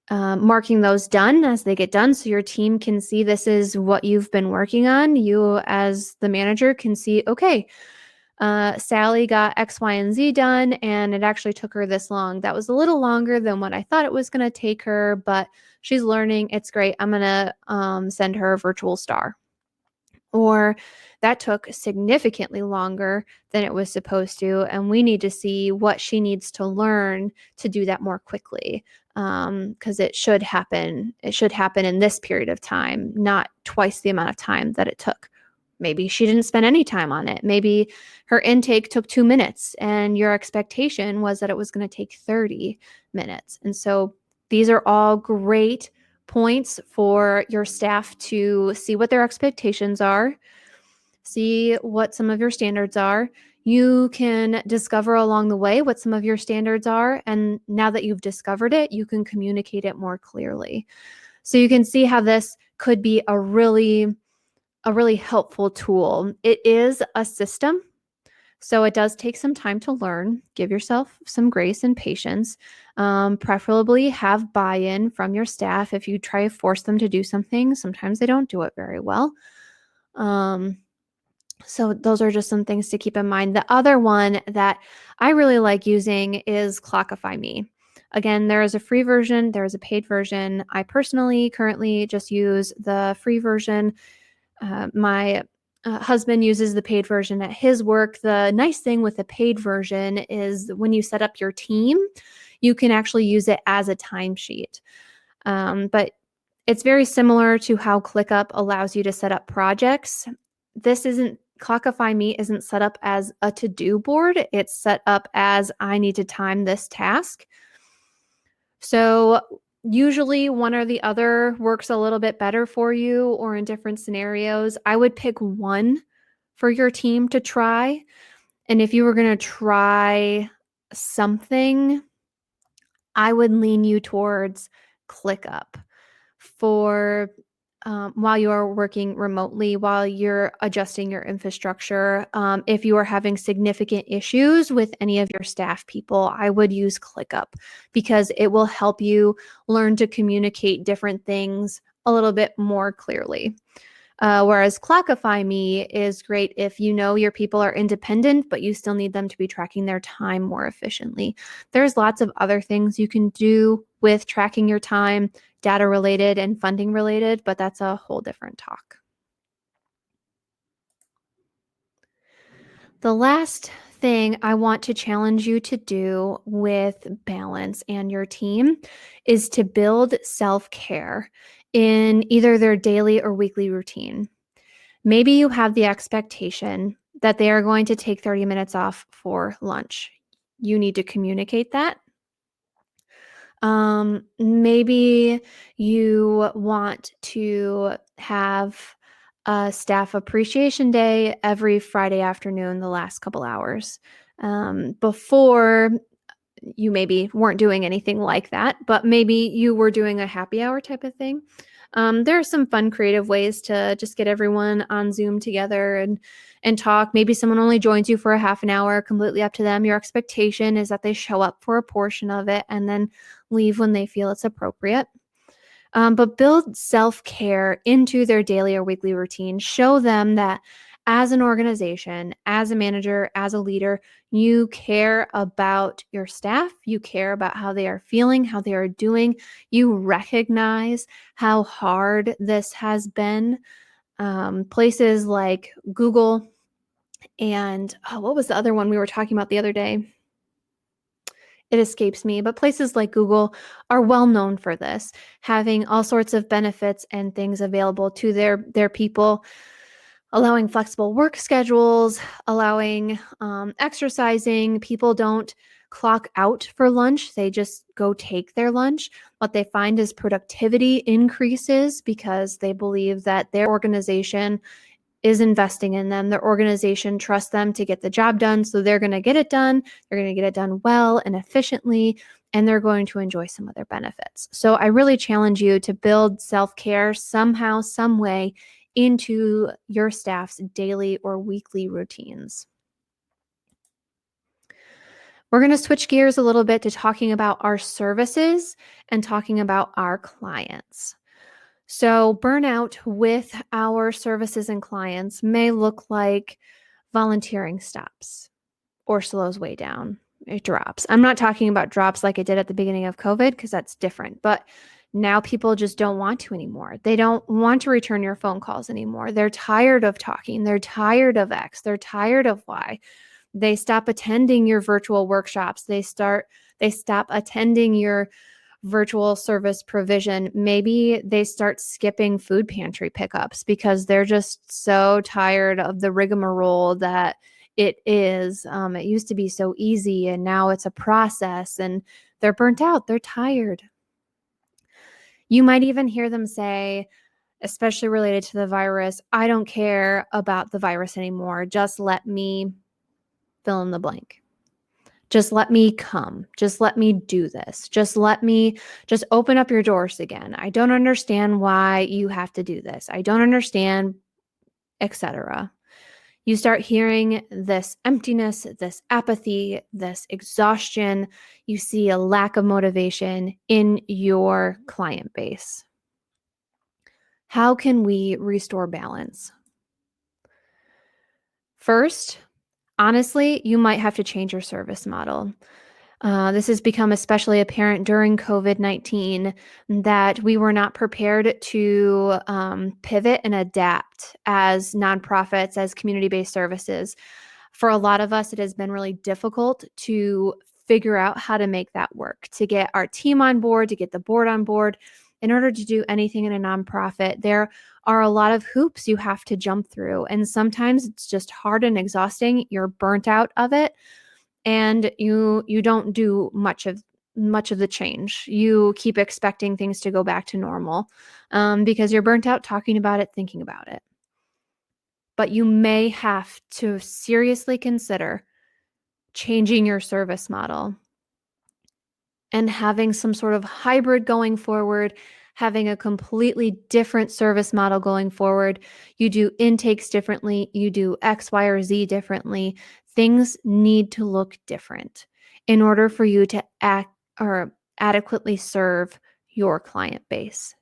marking those done as they get done so your team can see this is what you've been working on. You as the manager can see, okay, Sally got X, Y, and Z done, and it actually took her this long. That was a little longer than what I thought it was going to take her, but she's learning. It's great. I'm going to send her a virtual star. Or that took significantly longer than it was supposed to, and we need to see what she needs to learn to do that more quickly, because it should happen. It should happen in this period of time, not twice the amount of time that it took. Maybe she didn't spend any time on it. Maybe her intake took 2 minutes and your expectation was that it was going to take 30 minutes. And so these are all great points for your staff to see what their expectations are, See what some of your standards are. You can discover along the way what some of your standards are. And now that you've discovered it, you can communicate it more clearly. So you can see how this could be a really helpful tool. It is a system, so it does take some time to learn. Give yourself some grace and patience. Preferably have buy-in from your staff. If you try to force them to do something, sometimes they don't do it very well. So those are just some things to keep in mind. The other one that I really like using is Clockify Me. Again, there is a free version, there is a paid version. I personally currently just use the free version. My husband uses the paid version at his work. The nice thing with the paid version is when you set up your team, you can actually use it as a timesheet. But it's very similar to how ClickUp allows you to set up projects. Clockify Me isn't set up as a to-do board. It's set up as I need to time this task. So usually one or the other works a little bit better for you or in different scenarios. I would pick one for your team to try. And if you were going to try something, I would lean you towards ClickUp for while you are working remotely, while you're adjusting your infrastructure. If you are having significant issues with any of your staff people, I would use ClickUp because it will help you learn to communicate different things a little bit more clearly. Whereas Clockify Me is great if you know your people are independent, but you still need them to be tracking their time more efficiently. There's lots of other things you can do with tracking your time, data related and funding related, but that's a whole different talk. The last thing I want to challenge you to do with balance and your team is to build self-care in either their daily or weekly routine. Maybe you have the expectation that they are going to take 30 minutes off for lunch. You need to communicate that. Maybe you want to have a staff appreciation day every Friday afternoon, the last couple hours. Before you maybe weren't doing anything like that, but maybe you were doing a happy hour type of thing. There are some fun, creative ways to just get everyone on Zoom together and talk. Maybe someone only joins you for a half an hour, completely up to them. Your expectation is that they show up for a portion of it and then leave when they feel it's appropriate. But build self-care into their daily or weekly routine. Show them that as an organization, as a manager, as a leader, you care about your staff. You care about how they are feeling, how they are doing. You recognize how hard this has been. Places like Google and what was the other one we were talking about the other day? It escapes me, but places like Google are well known for this, having all sorts of benefits and things available to their people, allowing flexible work schedules, allowing exercising. People don't clock out for lunch, they just go take their lunch. What they find is productivity increases because they believe that their organization is investing in them. Their organization trusts them to get the job done. So they're going to get it done. They're going to get it done well and efficiently, and they're going to enjoy some of their benefits. So I really challenge you to build self-care somehow, some way into your staff's daily or weekly routines. We're going to switch gears a little bit to talking about our services and talking about our clients. So burnout with our services and clients may look like volunteering stops or slows way down. It drops. I'm not talking about drops like it did at the beginning of COVID because that's different, but now people just don't want to anymore. They don't want to return your phone calls anymore. They're tired of talking. They're tired of X. They're tired of Y. They stop attending your virtual workshops. They stop attending your virtual service provision. Maybe they start skipping food pantry pickups because they're just so tired of the rigmarole that it is. It used to be so easy and now it's a process and they're burnt out. They're tired. You might even hear them say, especially related to the virus. I don't care about the virus anymore. Just let me fill in the blank. Just let me come. Just let me do this. Just open up your doors again. I don't understand why you have to do this. I don't understand, etc. You start hearing this emptiness, this apathy, this exhaustion. You see a lack of motivation in your client base. How can we restore balance? First, honestly, you might have to change your service model. This has become especially apparent during COVID-19 that we were not prepared to pivot and adapt as nonprofits, as community-based services. For a lot of us, it has been really difficult to figure out how to make that work, to get our team on board, to get the board on board. In order to do anything in a nonprofit, there are a lot of hoops you have to jump through. And sometimes it's just hard and exhausting. You're burnt out of it and you don't do much of the change. You keep expecting things to go back to normal because you're burnt out talking about it, thinking about it. But you may have to seriously consider changing your service model and having some sort of hybrid going forward, having a completely different service model going forward. You do intakes differently, you do X, Y, or Z differently. Things need to look different in order for you to act or adequately serve your client base.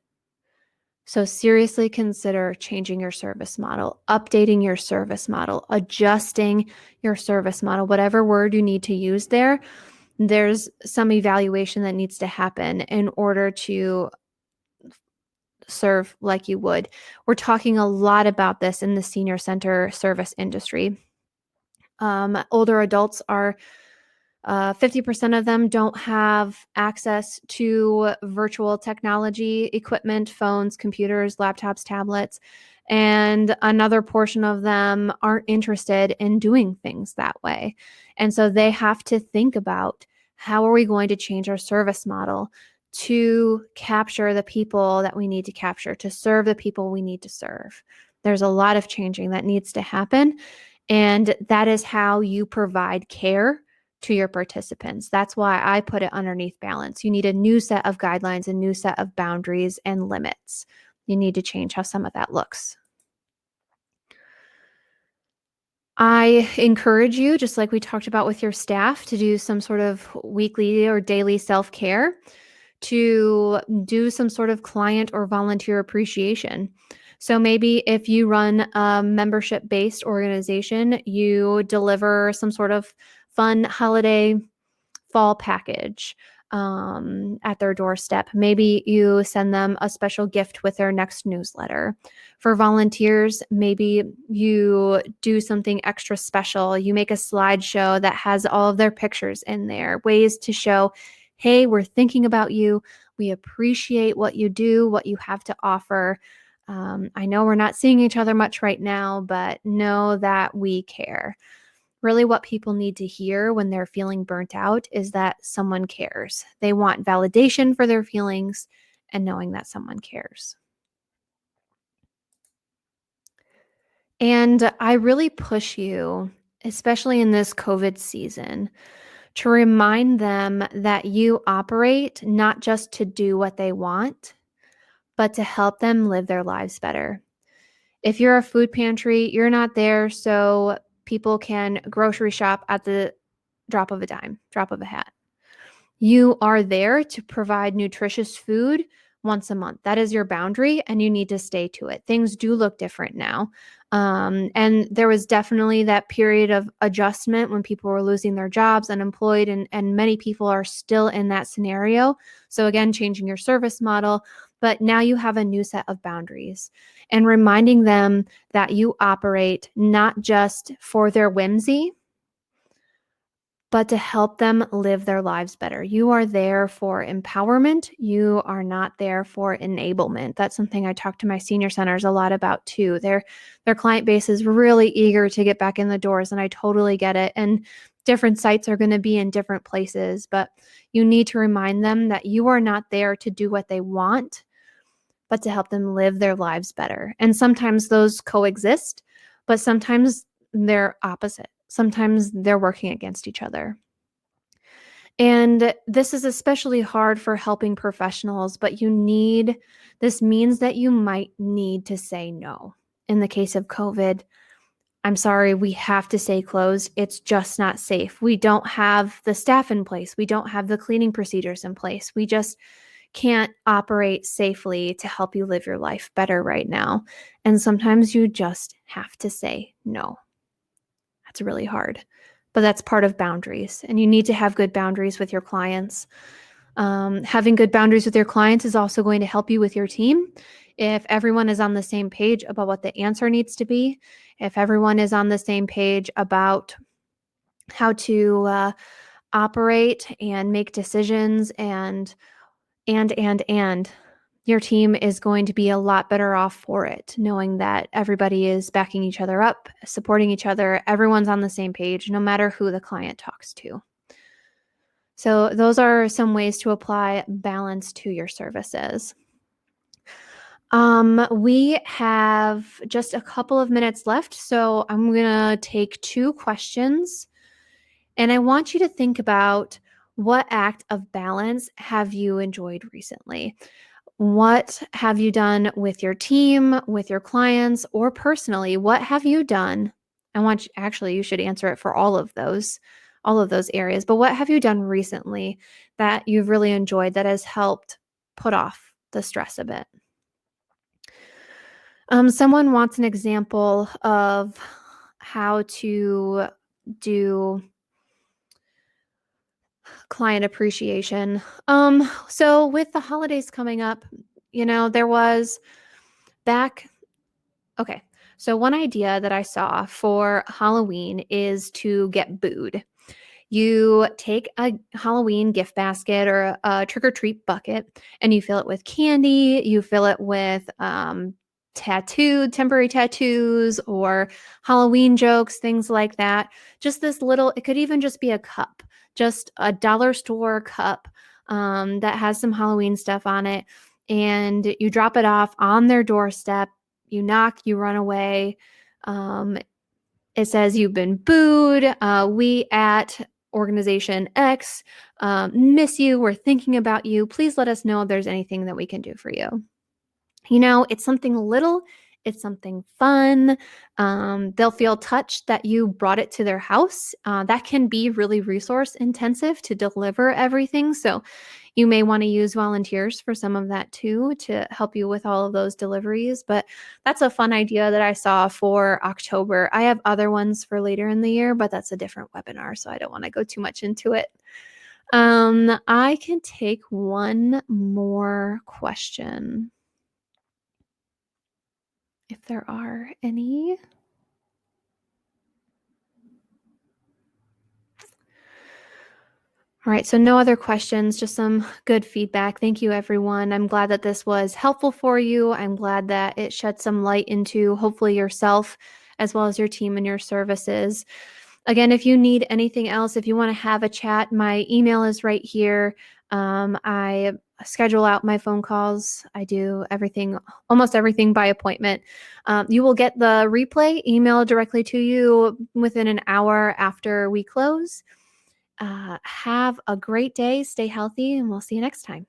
So seriously consider changing your service model, updating your service model, adjusting your service model, whatever word you need to use there. There's some evaluation that needs to happen in order to serve like you would. We're talking a lot about this in the senior center service industry. Older adults are 50% of them don't have access to virtual technology equipment, phones, computers, laptops, tablets, and another portion of them aren't interested in doing things that way. And so they have to think about, how are we going to change our service model to capture the people that we need to capture, to serve the people we need to serve? There's a lot of changing that needs to happen. And that is how you provide care to your participants. That's why I put it underneath balance. You need a new set of guidelines, a new set of boundaries and limits. You need to change how some of that looks. I encourage you, just like we talked about with your staff, to do some sort of weekly or daily self-care, to do some sort of client or volunteer appreciation. So maybe if you run a membership-based organization, you deliver some sort of fun holiday fall package at their doorstep. Maybe you send them a special gift with their next newsletter. For volunteers, maybe you do something extra special. You make a slideshow that has all of their pictures in there, ways to show, hey, we're thinking about you. We appreciate what you do, what you have to offer. I know we're not seeing each other much right now, but know that we care. Really, what people need to hear when they're feeling burnt out is that someone cares. They want validation for their feelings and knowing that someone cares. And I really push you, especially in this COVID season, to remind them that you operate not just to do what they want, but to help them live their lives better. If you're a food pantry, you're not there so people can grocery shop at the drop of a dime, drop of a hat. You are there to provide nutritious food once a month. That is your boundary, and you need to stay to it. Things do look different now. And there was definitely that period of adjustment when people were losing their jobs, unemployed, and many people are still in that scenario. So again, changing your service model, but now you have a new set of boundaries and reminding them that you operate not just for their whimsy, but to help them live their lives better. You are there for empowerment. You are not there for enablement. That's something I talk to my senior centers a lot about too. Their client base is really eager to get back in the doors, and I totally get it. And different sites are going to be in different places, but you need to remind them that you are not there to do what they want, but to help them live their lives better. And sometimes those coexist, but sometimes they're opposite. Sometimes they're working against each other. And this is especially hard for helping professionals, but this means that you might need to say no. In the case of COVID, I'm sorry, we have to stay closed. It's just not safe. We don't have the staff in place. We don't have the cleaning procedures in place. We just can't operate safely to help you live your life better right now. And sometimes you just have to say no. That's really hard, but that's part of boundaries. And you need to have good boundaries with your clients. Having good boundaries with your clients is also going to help you with your team. If everyone is on the same page about what the answer needs to be, if everyone is on the same page about how to operate and make decisions and your team is going to be a lot better off for it, knowing that everybody is backing each other up, supporting each other, everyone's on the same page, no matter who the client talks to. So those are some ways to apply balance to your services. We have just a couple of minutes left, so I'm going to take 2 questions, and I want you to think about what act of balance have you enjoyed recently? What have you done with your team, with your clients, or personally? What have you done? Actually, you should answer it for all of those areas. But what have you done recently that you've really enjoyed that has helped put off the stress a bit? Someone wants an example of how to do client appreciation. So with the holidays coming up, there was back. Okay. So one idea that I saw for Halloween is to get booed. You take a Halloween gift basket or a trick or treat bucket and you fill it with candy, you fill it with temporary tattoos or Halloween jokes, things like that. Just it could even just be a cup, just a dollar store cup that has some Halloween stuff on it. And you drop it off on their doorstep. You knock, you run away. It says you've been booed. We at organization X miss you. We're thinking about you. Please let us know if there's anything that we can do for you. It's something little. It's something fun. They'll feel touched that you brought it to their house. That can be really resource intensive to deliver everything. So you may want to use volunteers for some of that too to help you with all of those deliveries. But that's a fun idea that I saw for October. I have other ones for later in the year, but that's a different webinar, so I don't want to go too much into it. I can take one more question, if there are any. All right, so no other questions, just some good feedback. Thank you, everyone. I'm glad that this was helpful for you. I'm glad that it shed some light into hopefully yourself as well as your team and your services. Again, if you need anything else, if you want to have a chat, my email is right here. I schedule out my phone calls. I do almost everything by appointment. You will get the replay emailed directly to you within an hour after we close. Have a great day, stay healthy, and we'll see you next time.